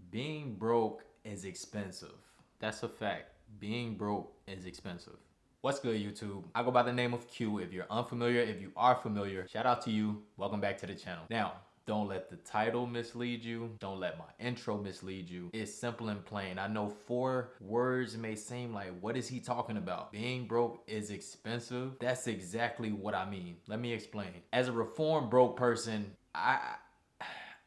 Being broke is expensive. That's a fact. Being broke is expensive. What's good, YouTube? I go by the name of Q. If you're unfamiliar, if you are familiar, shout out to you. Welcome back to the channel. Now, don't let the title mislead you. Don't let my intro mislead you. It's simple and plain. I know 4 words may seem like, what is he talking about? Being broke is expensive. That's exactly what I mean. Let me explain. As a reformed broke person,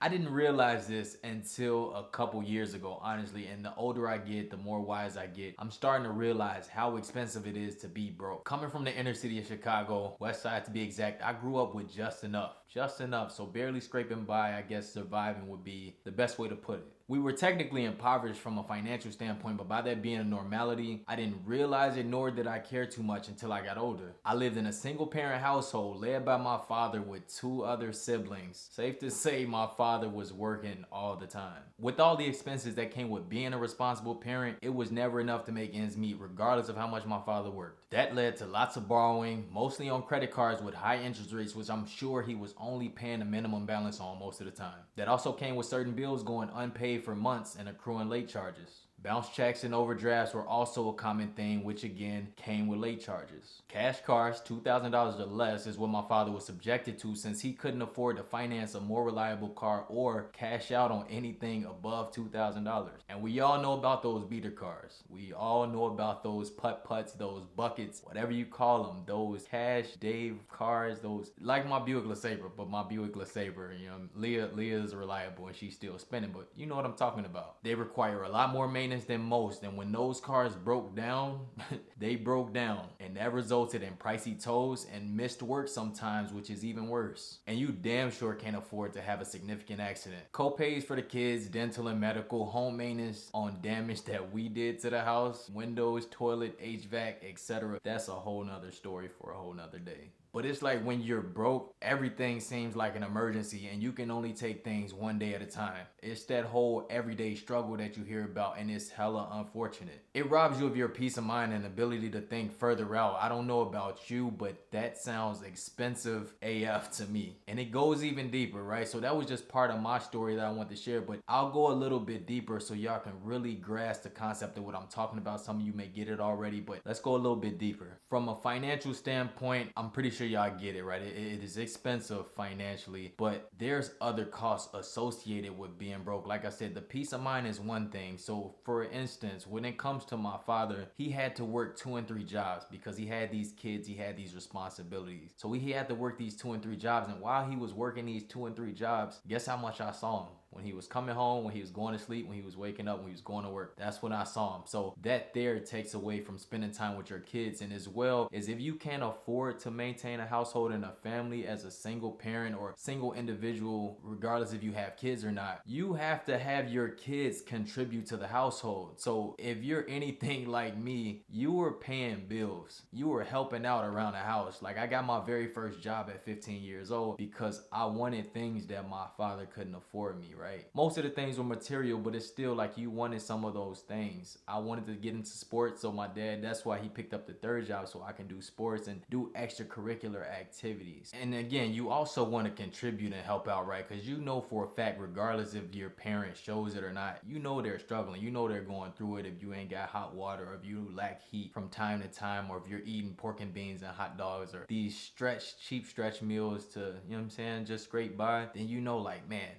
I didn't realize this until a couple years ago, honestly. And the older I get, the more wise I get. I'm starting to realize how expensive it is to be broke. Coming from the inner city of Chicago, West Side to be exact, I grew up with just enough. Just enough. So barely scraping by, I guess surviving would be the best way to put it. We were technically impoverished from a financial standpoint, but by that being a normality, I didn't realize it, nor did I care too much until I got older. I lived in a single parent household led by my father with 2 other siblings. Safe to say my father was working all the time. With all the expenses that came with being a responsible parent, it was never enough to make ends meet regardless of how much my father worked. That led to lots of borrowing, mostly on credit cards with high interest rates, which I'm sure he was only paying a minimum balance on most of the time. That also came with certain bills going unpaid for months and accruing late charges. Bounce checks and overdrafts were also a common thing, which again came with late charges. Cash cars, $2,000 or less, is what my father was subjected to since he couldn't afford to finance a more reliable car or cash out on anything above $2,000. And we all know about those beater cars. We all know about those putt-putts, those buckets, whatever you call them, those cash Dave cars, those, like my Buick LeSabre, but my Buick LeSabre, you know, Leah is reliable and she's still spinning, but you know what I'm talking about. They require a lot more maintenance than most, and when those cars broke down, they broke down, and that resulted in pricey tows and missed work sometimes, which is even worse. And you damn sure can't afford to have a significant accident. Co-pays for the kids, dental and medical, home maintenance on damage that we did to the house, windows, toilet, HVAC, etc. That's a whole nother story for a whole nother day. But it's like when you're broke, everything seems like an emergency and you can only take things one day at a time. It's that whole everyday struggle that you hear about, and it's hella unfortunate. It robs you of your peace of mind and ability to think further out. I don't know about you, but that sounds expensive AF to me. And it goes even deeper, right? So that was just part of my story that I want to share, but I'll go a little bit deeper so y'all can really grasp the concept of what I'm talking about. Some of you may get it already, but let's go a little bit deeper. From a financial standpoint, I'm pretty sure y'all get it, right? It is expensive financially, but there's other costs associated with being broke. Like I said, the peace of mind is one thing. So for instance, when it comes to my father, he had to work 2 and 3 jobs because he had these kids, he had these responsibilities. So he had to work these 2 and 3 jobs, and while he was working these 2 and 3 jobs, guess how much I saw him? When he was coming home, when he was going to sleep, when he was waking up, when he was going to work. That's when I saw him. So that there takes away from spending time with your kids. And as well as if you can't afford to maintain a household and a family as a single parent or single individual, regardless if you have kids or not, you have to have your kids contribute to the household. So if you're anything like me, you were paying bills. You were helping out around the house. Like I got my very first job at 15 years old because I wanted things that my father couldn't afford me, right? Most of the things were material, but it's still like you wanted some of those things. I wanted to get into sports, so my dad, that's why he picked up the 3rd job so I can do sports and do extracurricular activities. And again, you also want to contribute and help out, right? Because you know for a fact, regardless if your parent shows it or not, you know they're struggling. You know they're going through it if you ain't got hot water, or if you lack heat from time to time, or if you're eating pork and beans and hot dogs, or these cheap stretch meals to, you know what I'm saying, just scrape by, then you know like, man,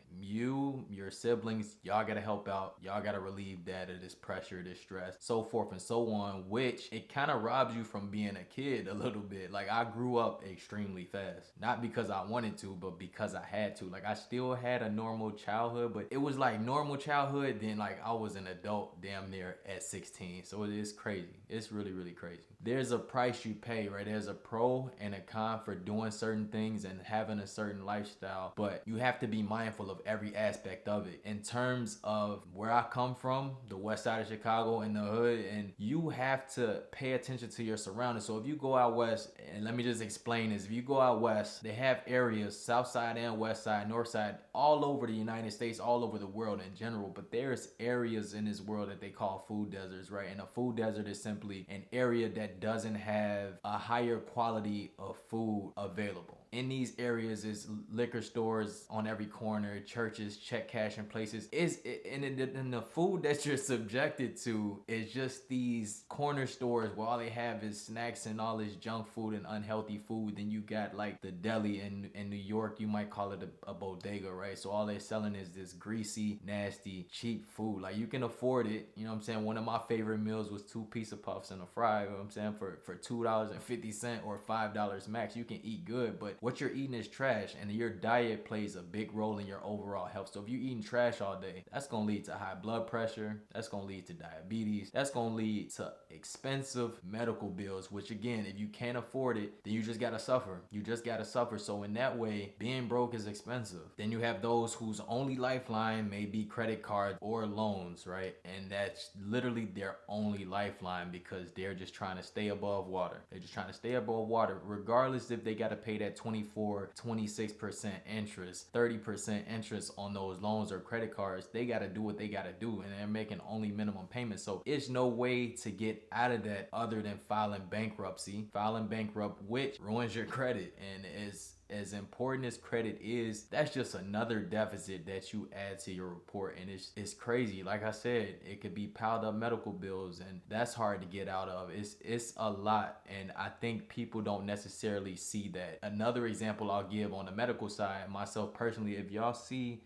your siblings, y'all gotta help out, y'all gotta relieve that of this pressure, this stress, so forth and so on, which it kind of robs you from being a kid a little bit. Like I grew up extremely fast, not because I wanted to, but because I had to. Like I still had a normal childhood, but it was like normal childhood, then like I was an adult damn near at 16. So it is crazy. It's really, really crazy. There's a price you pay, right? There's a pro and a con for doing certain things and having a certain lifestyle, but you have to be mindful of every aspect of it. In terms of where I come from, the West Side of Chicago in the hood, and you have to pay attention to your surroundings. So if you go out west, and let me just explain this, if you go out west, they have areas, south side and west side, north side, all over the United States, all over the world in general, but there's areas in this world that they call food deserts, right? And a food desert is simply an area that doesn't have a higher quality of food available. in these areas is liquor stores on every corner, churches, check cashing places. And the food that you're subjected to is just these corner stores where all they have is snacks and all this junk food and unhealthy food. Then you got like the deli in New York, you might call it a bodega, right? So all they're selling is this greasy, nasty, cheap food. Like, you can afford it, you know what I'm saying? One of my favorite meals was 2 pizza puffs and a fry, you know what I'm saying? For $2.50 or $5 max, you can eat good, but what you're eating is trash, and your diet plays a big role in your overall health. So if you're eating trash all day, that's gonna lead to high blood pressure, that's gonna lead to diabetes, that's gonna lead to expensive medical bills, which again, if you can't afford it, then you just gotta suffer. You just gotta suffer. So in that way, being broke is expensive. Then you have those whose only lifeline may be credit cards or loans, right? And that's literally their only lifeline because they're just trying to stay above water. They're just trying to stay above water, regardless if they gotta pay that 24, 26% interest, 30% interest on those loans or credit cards. They gotta do what they gotta do, and they're making only minimum payments. So it's no way to get out of that other than filing bankruptcy. Filing bankrupt, which ruins your credit, and is as important as credit is, that's just another deficit that you add to your report. And it's crazy. Like I said, it could be piled up medical bills, and that's hard to get out of. It's a lot, and I think people don't necessarily see that. Another example I'll give on the medical side, myself personally, if y'all see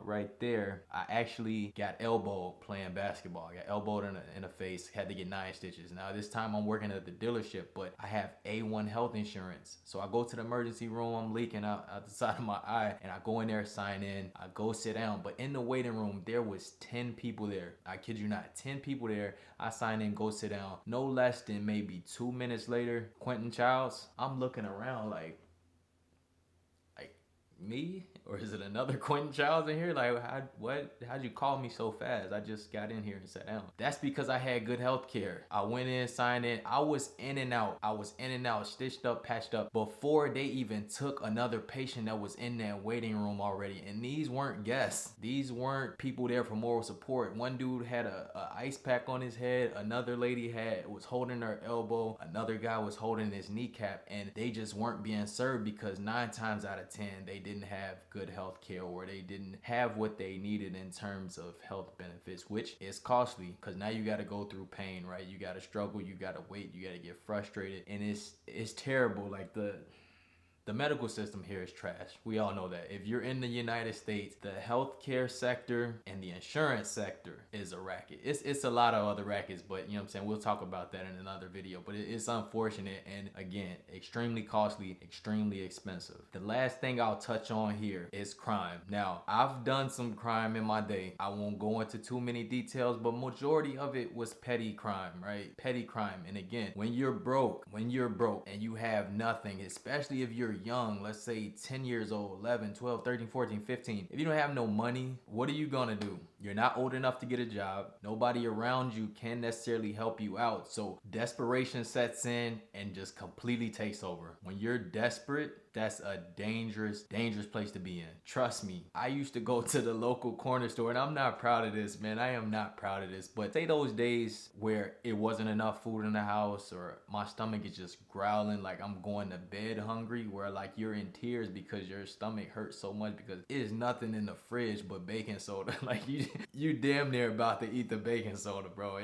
right there, I actually got elbowed playing basketball. I got elbowed in the face, had to get 9 stitches. Now this time I'm working at the dealership, but I have A1 health insurance. So I go to the emergency room, I'm leaking out the side of my eye, and I go in there, sign in, I go sit down. But in the waiting room, there was 10 people there. I kid you not, 10 people there. I sign in, go sit down. No less than maybe 2 minutes later, Quentin Childs, I'm looking around like me, or is it another Quentin Childs in here? Like, how'd you call me so fast? I just got in here and sat down. That's because I had good health care. I went in, signed in, I was in and out, stitched up, patched up before they even took another patient that was in that waiting room already. And these weren't guests. These weren't people there for moral support. One dude had a ice pack on his head, another lady was holding her elbow, another guy was holding his kneecap, and they just weren't being served because 9 times out of 10 they didn't have good health care, or they didn't have what they needed in terms of health benefits, which is costly because now you got to go through pain, right? You got to struggle, you got to wait, you got to get frustrated, and it's terrible. Like, the medical system here is trash. We all know that. If you're in the United States, the healthcare sector and the insurance sector is a racket. It's a lot of other rackets, but you know what I'm saying? We'll talk about that in another video. But it's unfortunate, and again, extremely costly, extremely expensive. The last thing I'll touch on here is crime. Now, I've done some crime in my day. I won't go into too many details, but majority of it was petty crime, right? Petty crime. And again, when you're broke and you have nothing, especially if you're young, let's say 10 years old, 11, 12, 13, 14, 15, if you don't have no money, what are you gonna do? You're not old enough to get a job. Nobody around you can necessarily help you out. So desperation sets in and just completely takes over. When you're desperate, that's a dangerous place to be in. Trust me, I used to go to the local corner store, and I'm not proud of this, man. I am not proud of this. But say those days where it wasn't enough food in the house, or my stomach is just growling like I'm going to bed hungry, where like you're in tears because your stomach hurts so much because there's nothing in the fridge but baking soda. Like you damn near about to eat the baking soda, bro.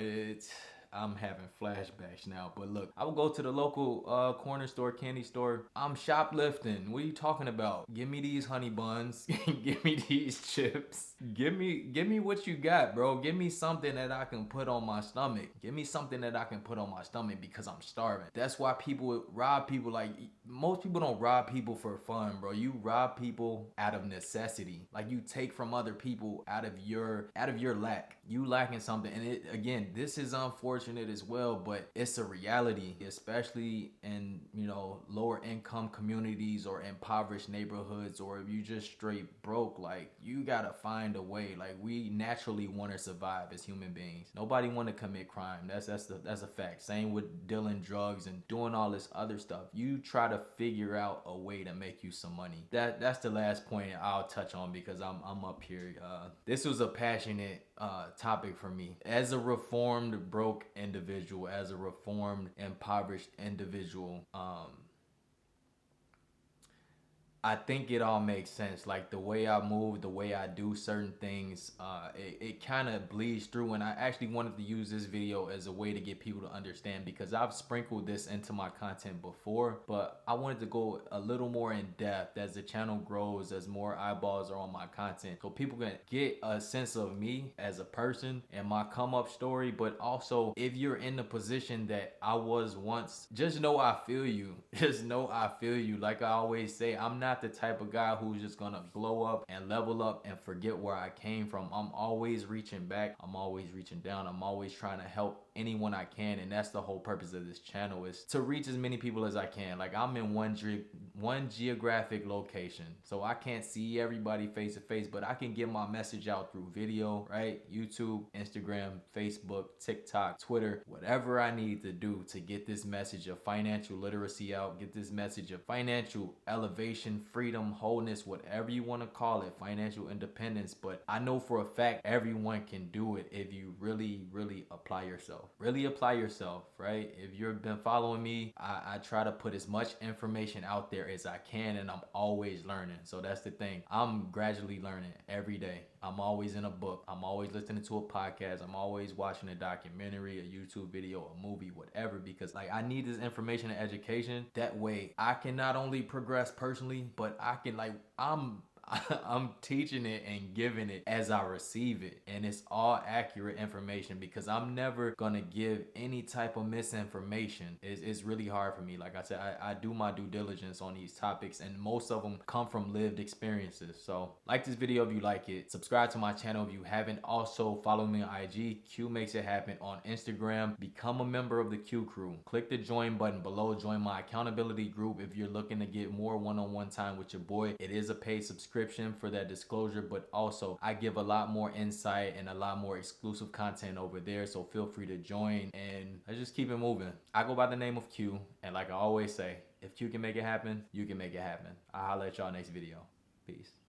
I'm having flashbacks now. But look, I would go to the local corner store, candy store. I'm shoplifting. What are you talking about? Give me these honey buns. Give me these chips. Give me what you got, bro. Give me something that I can put on my stomach. Give me something that I can put on my stomach because I'm starving. That's why people rob people. Like, most people don't rob people for fun, bro. You rob people out of necessity. Like, you take from other people out of your lack. You lacking something. And again, this is unfortunate as well, but it's a reality, especially in, lower income communities or impoverished neighborhoods, or if you just straight broke. Like, you gotta find a way. Like, we naturally want to survive as human beings. Nobody want to commit crime. That's a fact. Same with dealing drugs and doing all this other stuff. You try to figure out a way to make you some money. That's the last point I'll touch on because I'm up here. This was a passionate topic for me as a reformed broke individual, as a reformed impoverished individual. I think it all makes sense. Like the way I move, the way I do certain things, it kind of bleeds through. And I actually wanted to use this video as a way to get people to understand, because I've sprinkled this into my content before, but I wanted to go a little more in depth as the channel grows, as more eyeballs are on my content, so people can get a sense of me as a person and my come up story. But also, if you're in the position that I was once, just know I feel you. Just know I feel you. Like I always say, I'm not the type of guy who's just gonna blow up and level up and forget where I came from. I'm always reaching back. I'm always reaching down. I'm always trying to help anyone I can, and that's the whole purpose of this channel, is to reach as many people as I can. Like I'm in one geographic location, so I can't see everybody face to face, but I can get my message out through video, right? YouTube, Instagram, Facebook, TikTok, Twitter, whatever I need to do to get this message of financial literacy out, get this message of financial elevation, freedom, wholeness, whatever you want to call it, financial independence. But I know for a fact everyone can do it if you really apply yourself. Really apply yourself, right? If you've been following me, I try to put as much information out there as I can, and I'm always learning. So that's the thing. I'm gradually learning every day. I'm always in a book. I'm always listening to a podcast. I'm always watching a documentary, a YouTube video, a movie, whatever, because like I need this information and education. That way I can not only progress personally, but I can I'm teaching it and giving it as I receive it, and it's all accurate information, because I'm never gonna give any type of misinformation. It's really hard for me. Like I said, I do my due diligence on these topics, and most of them come from lived experiences. So like this video if you like it, subscribe to my channel if you haven't. Also follow me on IG, Q Makes It Happen on Instagram. Become a member of the Q crew. Click the join button below, join my accountability group if you're looking to get more one-on-one time with your boy. It is a paid subscription for that disclosure, but also I give a lot more insight and a lot more exclusive content over there, so feel free to join, and let's just keep it moving. I go by the name of Q, and like I always say, if Q can make it happen, you can make it happen. I'll holler at y'all next video. Peace.